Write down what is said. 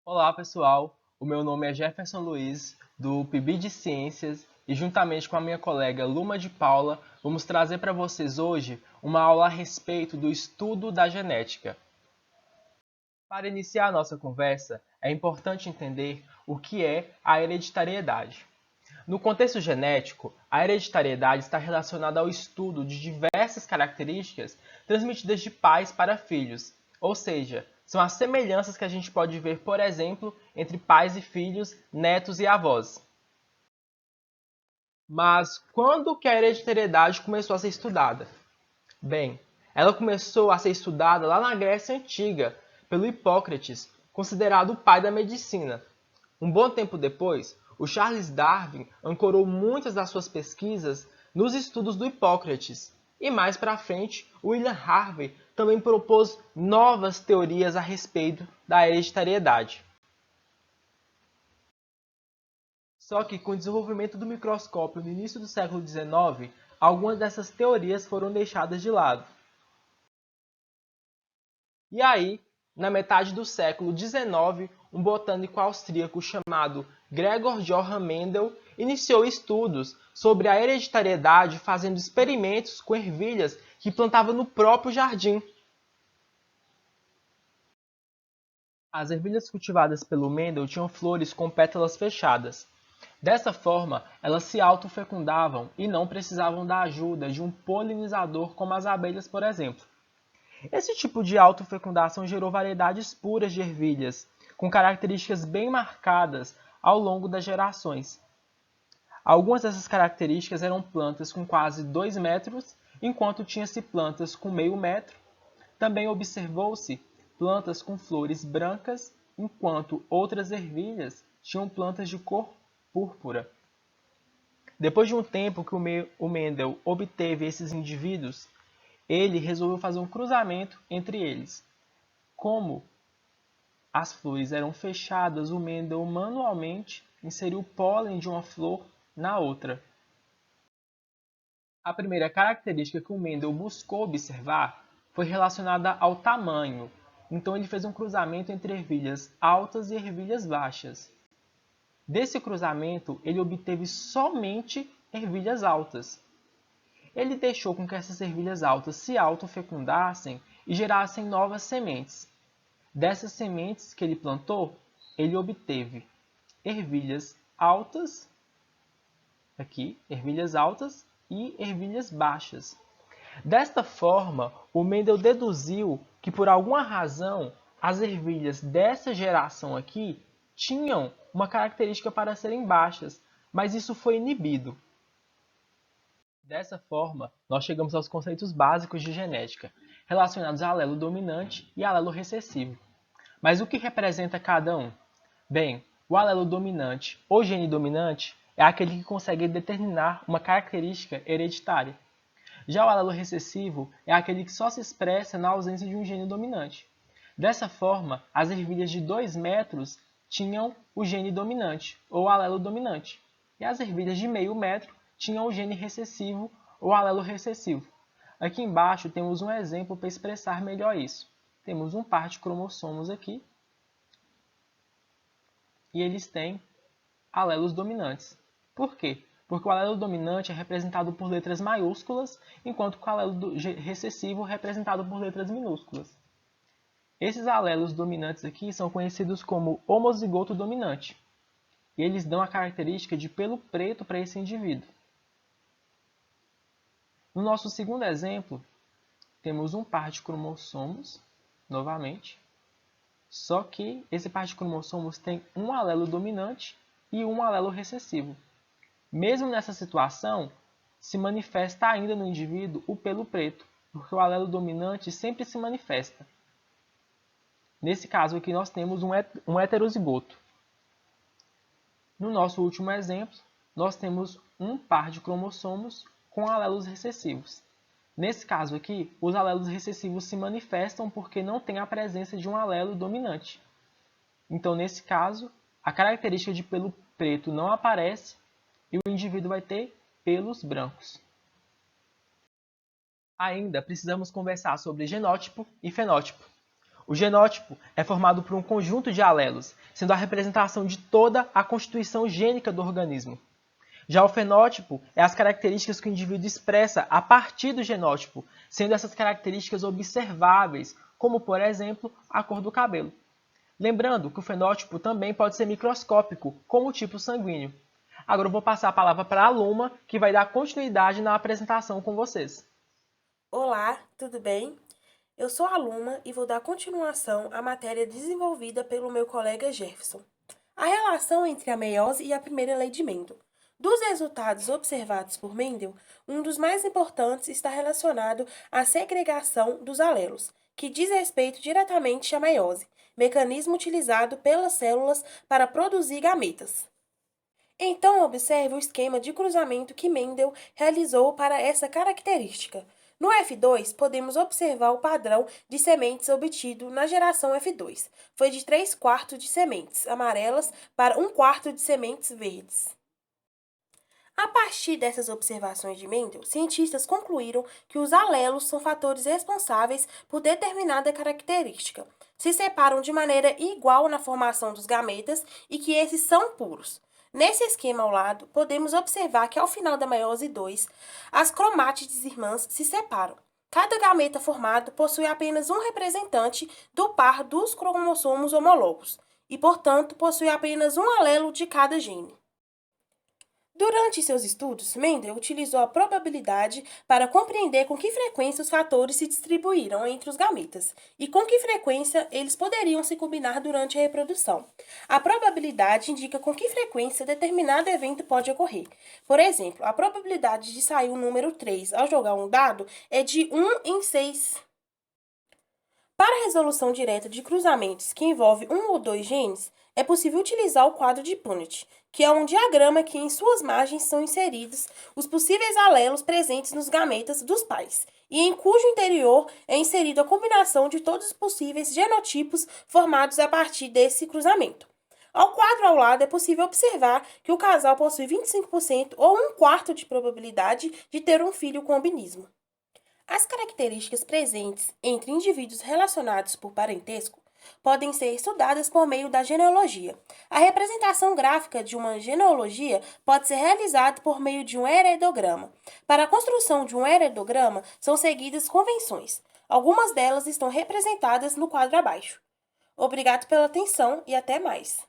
Olá pessoal, o meu nome é Jefferson Luiz, do PIB de Ciências, e juntamente com a minha colega Luma de Paula, vamos trazer para vocês hoje uma aula a respeito do estudo da genética. Para iniciar a nossa conversa, é importante entender o que é a hereditariedade. No contexto genético, a hereditariedade está relacionada ao estudo de diversas características transmitidas de pais para filhos, ou seja, são as semelhanças que a gente pode ver, por exemplo, entre pais e filhos, netos e avós. Mas quando que a hereditariedade começou a ser estudada? Bem, ela começou a ser estudada lá na Grécia Antiga, pelo Hipócrates, considerado o pai da medicina. Um bom tempo depois, o Charles Darwin ancorou muitas das suas pesquisas nos estudos do Hipócrates. E mais para frente, William Harvey também propôs novas teorias a respeito da hereditariedade. Só que com o desenvolvimento do microscópio no início do século XIX, algumas dessas teorias foram deixadas de lado. E aí, na metade do século XIX, um botânico austríaco chamado Gregor Johann Mendel iniciou estudos sobre a hereditariedade fazendo experimentos com ervilhas que plantava no próprio jardim. As ervilhas cultivadas pelo Mendel tinham flores com pétalas fechadas. Dessa forma, elas se autofecundavam e não precisavam da ajuda de um polinizador como as abelhas, por exemplo. Esse tipo de autofecundação gerou variedades puras de ervilhas, com características bem marcadas ao longo das gerações. Algumas dessas características eram plantas com quase 2 metros, enquanto tinha-se plantas com meio metro. Também observou-se plantas com flores brancas, enquanto outras ervilhas tinham plantas de cor púrpura. Depois de um tempo que o Mendel obteve esses indivíduos, ele resolveu fazer um cruzamento entre eles. Como as flores eram fechadas, o Mendel manualmente inseriu o pólen de uma flor na outra. A primeira característica que o Mendel buscou observar foi relacionada ao tamanho. Então ele fez um cruzamento entre ervilhas altas e ervilhas baixas. Desse cruzamento, ele obteve somente ervilhas altas. Ele deixou com que essas ervilhas altas se autofecundassem e gerassem novas sementes. Dessas sementes que ele plantou, ele obteve ervilhas altas, aqui, ervilhas altas e ervilhas baixas. Desta forma, o Mendel deduziu que por alguma razão as ervilhas dessa geração aqui tinham uma característica para serem baixas, mas isso foi inibido. Dessa forma, nós chegamos aos conceitos básicos de genética, relacionados a alelo dominante e alelo recessivo. Mas o que representa cada um? Bem, o alelo dominante ou gene dominante é aquele que consegue determinar uma característica hereditária. Já o alelo recessivo é aquele que só se expressa na ausência de um gene dominante. Dessa forma, as ervilhas de 2 metros tinham o gene dominante, ou alelo dominante, e as ervilhas de meio metro tinham o gene recessivo, ou alelo recessivo. Aqui embaixo temos um exemplo para expressar melhor isso. Temos um par de cromossomos aqui, e eles têm alelos dominantes. Por quê? Porque o alelo dominante é representado por letras maiúsculas, enquanto que o alelo recessivo é representado por letras minúsculas. Esses alelos dominantes aqui são conhecidos como homozigoto dominante, e eles dão a característica de pelo preto para esse indivíduo. No nosso segundo exemplo, temos um par de cromossomos, novamente, só que esse par de cromossomos tem um alelo dominante e um alelo recessivo. Mesmo nessa situação, se manifesta ainda no indivíduo o pelo preto, porque o alelo dominante sempre se manifesta. Nesse caso aqui nós temos um heterozigoto. No nosso último exemplo, nós temos um par de cromossomos com alelos recessivos. Nesse caso aqui, os alelos recessivos se manifestam porque não tem a presença de um alelo dominante. Então, nesse caso, a característica de pelo preto não aparece e o indivíduo vai ter pelos brancos. Ainda precisamos conversar sobre genótipo e fenótipo. O genótipo é formado por um conjunto de alelos, sendo a representação de toda a constituição gênica do organismo. Já o fenótipo é as características que o indivíduo expressa a partir do genótipo, sendo essas características observáveis, como, por exemplo, a cor do cabelo. Lembrando que o fenótipo também pode ser microscópico, como o tipo sanguíneo. Agora eu vou passar a palavra para a Luma, que vai dar continuidade na apresentação com vocês. Olá, tudo bem? Eu sou a Luma e vou dar continuação à matéria desenvolvida pelo meu colega Jefferson. A relação entre a meiose e a primeira lei de Mendel. Dos resultados observados por Mendel, um dos mais importantes está relacionado à segregação dos alelos, que diz respeito diretamente à meiose, mecanismo utilizado pelas células para produzir gametas. Então, observe o esquema de cruzamento que Mendel realizou para essa característica. No F2, podemos observar o padrão de sementes obtido na geração F2. Foi de 3/4 de sementes amarelas para 1/4 de sementes verdes. A partir dessas observações de Mendel, cientistas concluíram que os alelos são fatores responsáveis por determinada característica. Se separam de maneira igual na formação dos gametas e que esses são puros. Nesse esquema ao lado, podemos observar que ao final da meiose 2, as cromátides irmãs se separam. Cada gameta formado possui apenas um representante do par dos cromossomos homólogos e, portanto, possui apenas um alelo de cada gene. Durante seus estudos, Mendel utilizou a probabilidade para compreender com que frequência os fatores se distribuíram entre os gametas e com que frequência eles poderiam se combinar durante a reprodução. A probabilidade indica com que frequência determinado evento pode ocorrer. Por exemplo, a probabilidade de sair o número 3 ao jogar um dado é de 1 em 6. Para a resolução direta de cruzamentos que envolvem um ou dois genes, é possível utilizar o quadro de Punnett, que é um diagrama que em suas margens são inseridos os possíveis alelos presentes nos gametas dos pais, e em cujo interior é inserida a combinação de todos os possíveis genotipos formados a partir desse cruzamento. Ao quadro ao lado é possível observar que o casal possui 25% ou 1/4 de probabilidade de ter um filho com albinismo. As características presentes entre indivíduos relacionados por parentesco podem ser estudadas por meio da genealogia. A representação gráfica de uma genealogia pode ser realizada por meio de um heredograma. Para a construção de um heredograma, são seguidas convenções. Algumas delas estão representadas no quadro abaixo. Obrigado pela atenção e até mais.